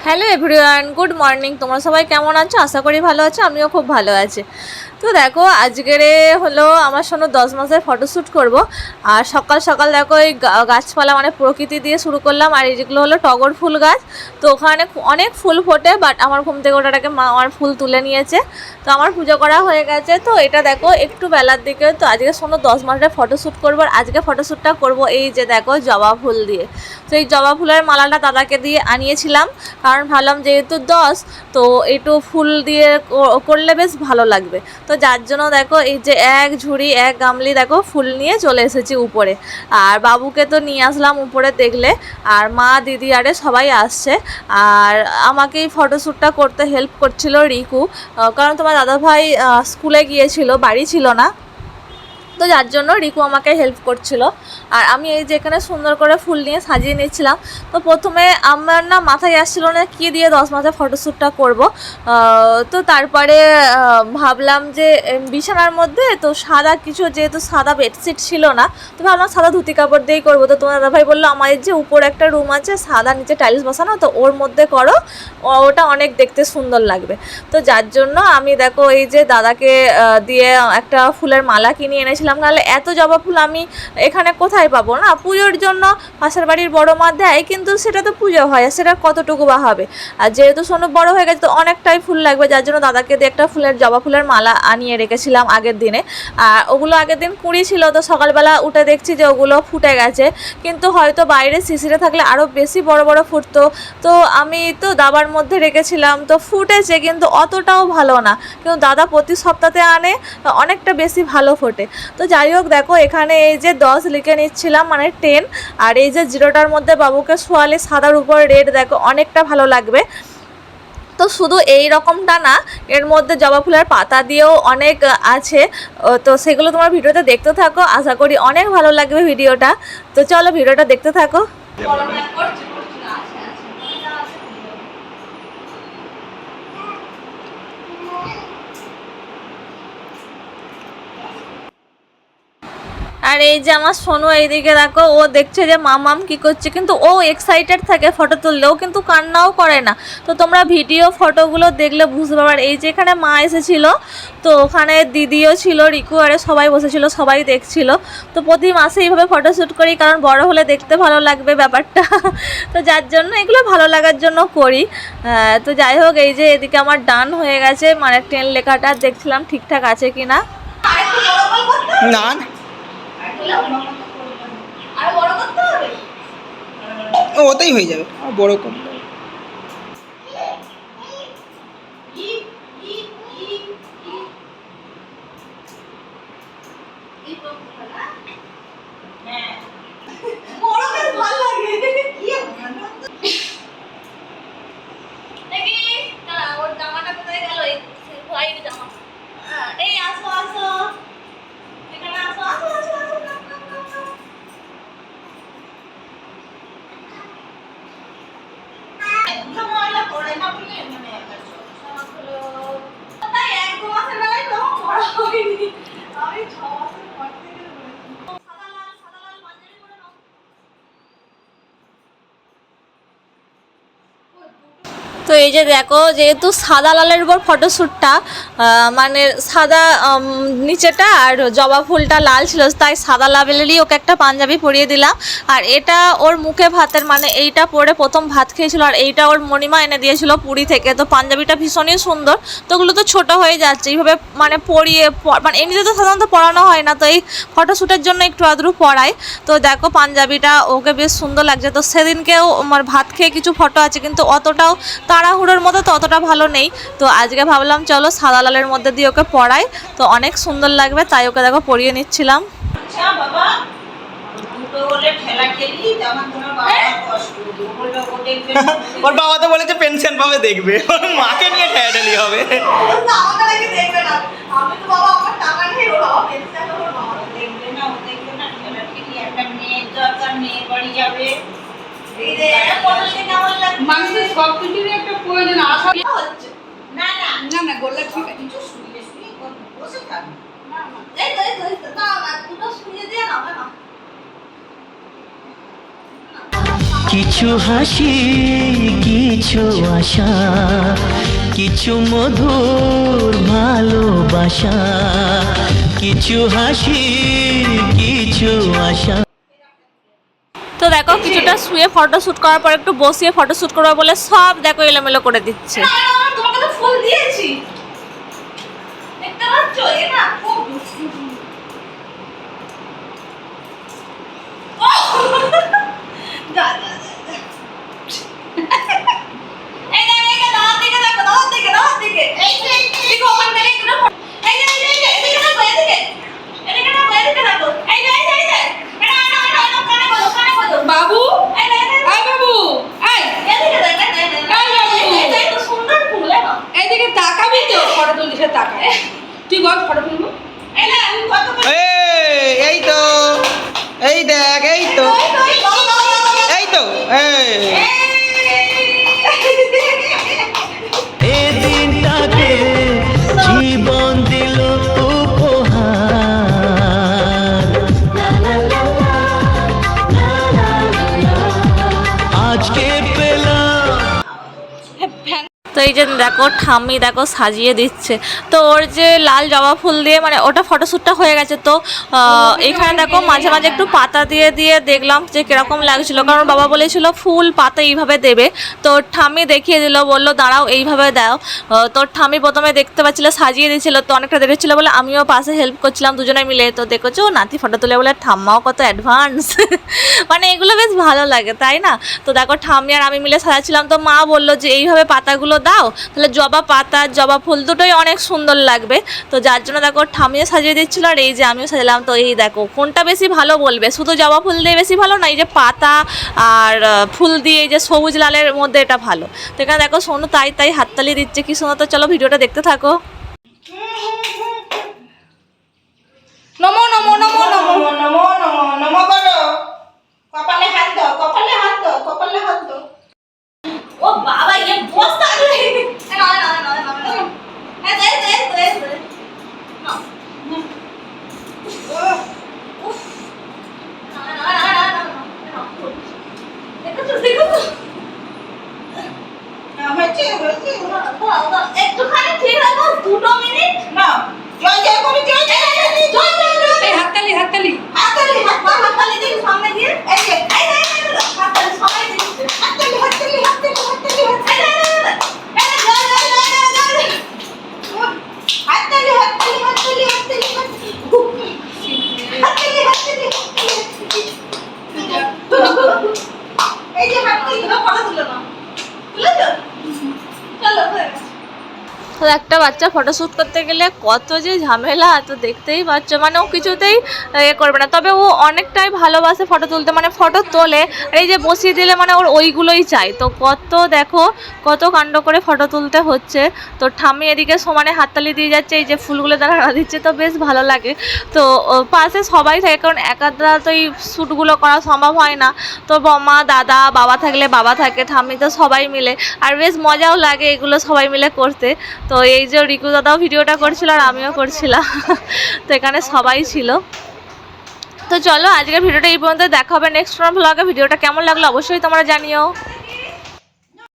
Hello everyone, good morning. তোমরা সবাই কেমন আছো? আশা করি ভালো আছো, আমিও খুব ভালো আছি। তো দেখো আজকের হলো আমার সঙ্গে 10 মাসের ফটোশ্যুট করব। আর সকাল সকাল দেখো এই গাছপালা মানে প্রকৃতি দিয়ে শুরু করলাম। আর এইগুলো হলো টগর ফুল গাছ। তো ওখানে অনেক ফুল ফোটে, বাট আমার ঘুম থেকে ওটাকে মা আমার ফুল তুলে নিয়েছে। তো আমার পুজো করা হয়ে গেছে। তো এটা দেখো একটু বেলার দিকে। তো আজকে সঙ্গে 10 মাসের ফটোশ্যুট করবো। আর আজকে ফটোশ্যুটটা করব এই যে দেখো জবা ফুল দিয়ে। তো এই জবা ফুলের মালাটা দাদাকে দিয়ে আনিয়েছিলাম, কারণ ভাবলাম যেহেতু 10 তো একটু ফুল দিয়ে করলে বেশ ভালো লাগবে। তো যার জন্য দেখো এই যে এক ঝুড়ি এক গামলি দেখো ফুল নিয়ে চলে এসেছি উপরে। আর বাবুকে তো নিয়ে আসলাম উপরে দেখলে। আর মা দিদি আরে সবাই আসছে। আর আমাকে এই ফটোশ্যুটটা করতে হেল্প করছিল রিকু, কারণ তোমার দাদাভাই স্কুলে গিয়েছিল, বাড়ি ছিল না। তো যার জন্য রিকু আমাকে হেল্প করছিল। আর আমি এই যে এখানে সুন্দর করে ফুল নিয়ে সাজিয়ে নিচ্ছিলাম। তো প্রথমে আমার না মাথায় আসছিল না কী দিয়ে 10 মাসে ফটোশ্যুটটা করব। তো তারপরে ভাবলাম যে বিছানার মধ্যে তো সাদা কিছু, যেহেতু সাদা বেডশিট ছিল না, তো ভাবলাম সাদা ধুতি কাপড় দিয়েই করবো। তো তোমার দাদাভাই বললো আমাদের যে উপর একটা রুম আছে সাদা নিচে টাইলস বসানো, তো ওর মধ্যে করো, ওটা অনেক দেখতে সুন্দর লাগবে। তো যার জন্য আমি দেখো এই যে দাদাকে দিয়ে একটা ফুলের মালা কিনে এনেছিলাম। নাহলে এত জবা ফুল আমি এখানে কোথায় পাবো? না, পুজোর জন্য পাশের বাড়ির বড় মা দেয়, কিন্তু সেটা তো পুজো হয়, সেটা কতটুকু বা হবে। আর যেহেতু সোনু বড় হয়ে গেছে তো অনেকটাই ফুল লাগবে, যার জন্য দাদাকে দিয়ে একটা জবা ফুলের মালা আনিয়ে রেখেছিলাম আগের দিনে। আর ওগুলো আগের দিন কুড়ি ছিল, তো সকালবেলা উঠে দেখছি যে ওগুলো ফুটে গেছে। কিন্তু হয়তো বাইরে শিশিরে থাকলে আরও বেশি বড় বড় ফুটতো। তো আমি তো দাবার মধ্যে রেখেছিলাম, তো ফুটেছে, কিন্তু অতটাও ভালো না। কিন্তু দাদা প্রতি সপ্তাহে আনে, অনেকটা বেশি ভালো ফোটে। তো যাই হোক দেখো এখানে এই যে 10 লিখে নিচ্ছিলাম, মানে 10। আর এই যে 0টার মধ্যে বাবুকে শোয়ালে সাদার উপর রেড দেখো অনেকটা ভালো লাগবে। তো শুধু এই রকমটা না, এর মধ্যে জবা ফুলের পাতা দিয়েও অনেক আছে। তো সেগুলো তোমার ভিডিওতে দেখতে থাকো, আশা করি অনেক ভালো লাগবে ভিডিওটা। তো চলো ভিডিওটা দেখতে থাকো। আর এই যে আমার সোনু এইদিকে দেখো, ও দেখছে যে মামাম কি করছে, কিন্তু ও এক্সাইটেড থাকে ফটো তুললেও, কিন্তু কান্নাও করে না। তো তোমরা ভিডিও ফটোগুলো দেখলে বুঝতে পারবে। এই যে এখানে মা এসেছিলো, তো ওখানে দিদিও ছিল, রিকু আরে সবাই বসেছিল, সবাই দেখছিল। তো প্রতি মাসে এইভাবে ফটোশ্যুট করি, কারণ বড় হলে দেখতে ভালো লাগবে ব্যাপারটা। তো যার জন্য এগুলো ভালো লাগার জন্য করি। তো যাই হোক এই যে এদিকে আমার ডান হয়ে গেছে, মানে 10 লেখাটা দেখছিলাম ঠিকঠাক আছে কি না। না ওতেই হয়ে যাবে, বড় করলে তো এই যে দেখো, যেহেতু সাদা লালের উপর ফটোশ্যুটটা, মানে সাদা নিচেটা আর জবা ফুলটা লাল ছিল, তাই সাদা লালেরই ওকে একটা পাঞ্জাবি পরিয়ে দিলাম। আর এটা ওর মুখে ভাতের, মানে এইটা পরে প্রথম ভাত খেয়েছিল। আর এইটা ওর মণিমা এনে দিয়েছিল পুরী থেকে। তো পাঞ্জাবিটা ভীষণই সুন্দর। তো ওগুলো তো ছোটো হয়ে যাচ্ছে, এইভাবে মানে পরিয়ে, মানে এমনিতে তো সাধারণত পরানো হয় না, তো এই ফটোশ্যুটের জন্য একটু আদ্রু পরাই। তো দেখো পাঞ্জাবিটা ওকে বেশ সুন্দর লাগছে। তো সেদিনকেও আমার ভাত খেয়ে কিছু ফটো আছে, কিন্তু অতটাও তাড়াহুড়োর মতো তো অতটা ভালো নেই। তো আজকে ভাবলাম চলো সাদা লালের মধ্যে দিয়ে ওকে পরাই, তো অনেক সুন্দর লাগবে, তাই ওকে দেখো পরিয়ে নিচ্ছিলাম। ওর বাবা তো বলেছে পেনশন পাবে, দেখবে ওর মাকে নিয়ে ঠেলাঠেলি হবে। মানুষের সব কিছুরই একটা প্রয়োজন আসা হচ্ছে। না না না না গোল্লা ঠিক আছে, কিছু শুনিয়ে শুনিয়ে বসে থাক। না না এই তো না দুটো শুনিয়ে দিয়ে না না। কিছু হাসি কিছু আশা কিছু মধুর ভালোবাসা কিছু হাসি কিছু আশা। তো দেখো কিছুটা শুয়ে ফটো শ্যুট করার পর একটু বসিয়ে ফটো শ্যুট করবো বলে সব দেখো এলোমেলো করে দিচ্ছে। তোমাকে তো ফুল দিয়েছি, দেখতে পাচ্ছ? এ না খুব যা যা যা। এই দেখো দাঁত দিকে দেখো, দাঁত দিকে এই যে দেখো ওখান থেকে একটু এই যে এদিকে দেখো, এদিকে দেখো, এদিকে দেখো, এই যে কানে বলো বাবু, এই বাবু, এই এদিকে দেখ, এই তো সুন্দর ফুল। এইদিকে তাকাবি তো, ফটো তুলতে তাকা। তুই বল ফটো তুলবো। এই না আমি কত এই তো, এই দেখ, এই তো, এই তো, এই দিনটাকে জীবন দিল উপহার আজকে পেলাম। তো এই যে দেখো ঠাম্মি দেখো সাজিয়ে দিচ্ছে। তো ওর যে লাল জবা ফুল দিয়ে মানে ওটা ফটোশ্যুটটা হয়ে গেছে। তো এখানে দেখো মাঝে মাঝে একটু পাতা দিয়ে দিয়ে দেখলাম যে কীরকম লাগছিলো, কারণ বাবা বলেছিল ফুল পাতা এইভাবে দেবে। তো ঠাম্মি দেখিয়ে দিল, বললো দাঁড়াও এইভাবে দাও। তো ঠাম্মি প্রথমে দেখতে পাচ্ছিলো সাজিয়ে দিয়েছিলো, তো অনেকটা দেখেছিলো বলে আমিও পাশে হেল্প করছিলাম দুজনে মিলে। তো দেখেছো নাতি ফটো তুলে বলে ঠাম্মাও কত অ্যাডভান্স। মানে এগুলো বেশ ভালো লাগে তাই না? তো দেখো ঠাম্মি আর আমি মিলে সাজাচ্ছিলাম। তো মা বললো যে এইভাবে পাতাগুলো দাও, তাহলে জবা পাতা জবা ফুল দুটোই অনেক সুন্দর লাগবে। তো যার জন্য দেখো ঠাম্মিও সাজিয়ে দিচ্ছিলো আর এই যে আমিও সাজালাম। তো এই দেখো কোনটা বেশি ভালো বলবে, শুধু জবা ফুল দিয়ে বেশি ভালো না এই যে পাতা আর ফুল দিয়ে এই যে সবুজ লালের মধ্যে এটা ভালো? তো এখানে দেখো সোনু তাই হাততালি দিচ্ছে কি সুন্দর। তো চলো ভিডিওটা দেখতে থাকো। নমো নমো নমো নমো নমো নমো নমো করো। কপালে হাত দাও, কপালে হাত দাও, কপালে হাত দাও। ও বাবা ये বস্তা রে। না না না না না। হ্যাঁ দে দে দে দে। না। উফ। না না না না না। দেখো তো দেখো তো। না হয়েছে একটুখানি ঠিক আছে 2 মিনিট না। জয় জয় করে জয় জয় জয় জয় জয়। এই হাততালি হাততালি হাততালি হাততালি দিন সামনে দিয়ে এই যে এই হাততালি সবাই দিচ্ছে হাততালি হাততালি হাততালি হাততালি এই জয় জয় জয় জয় হাততালি হাততালি হাততালি হাততালি হাততালি হাততালি এই যে হাততালি না পড়া তুলো না তুলে দাও চলো তো একটা বাচ্চা ফটোশ্যুট করতে গেলে কত যে ঝামেলা, তো দেখতেই পাচ্ছ। মানে ও কিছুতেই করবে না, তবে ও অনেকটাই ভালোবাসে ফটো তুলতে, মানে ফটো তোলে। আর এই যে বসিয়ে দিলে মানে ওর ওইগুলোই চাই। তো কত দেখো কত কাণ্ড করে ফটো তুলতে হচ্ছে। তো ঠাম্মি এদিকে সমানে হাততালি দিয়ে যাচ্ছে, এই যে ফুলগুলো তারা হারা দিচ্ছে, তো বেশ ভালো লাগে। তো পাশে সবাই থাকে, কারণ একাদা তো এই শ্যুটগুলো করা সম্ভব হয় না। তো মা দাদা বাবা থাকলে বাবা থাকে, ঠাম্মি তো সবাই মিলে, আর বেশ মজাও লাগে এগুলো সবাই মিলে করতে। তো এই যে রিকু দাদাও ভিডিওটা করছিল আর আমিও করছিলাম। তো এখানে সবাই ছিল। তো চলো আজকের ভিডিওটা এই পর্যন্ত, দেখা হবে নেক্সট ব্লগে। ভিডিওটা কেমন লাগলো অবশ্যই তোমরা জানিও।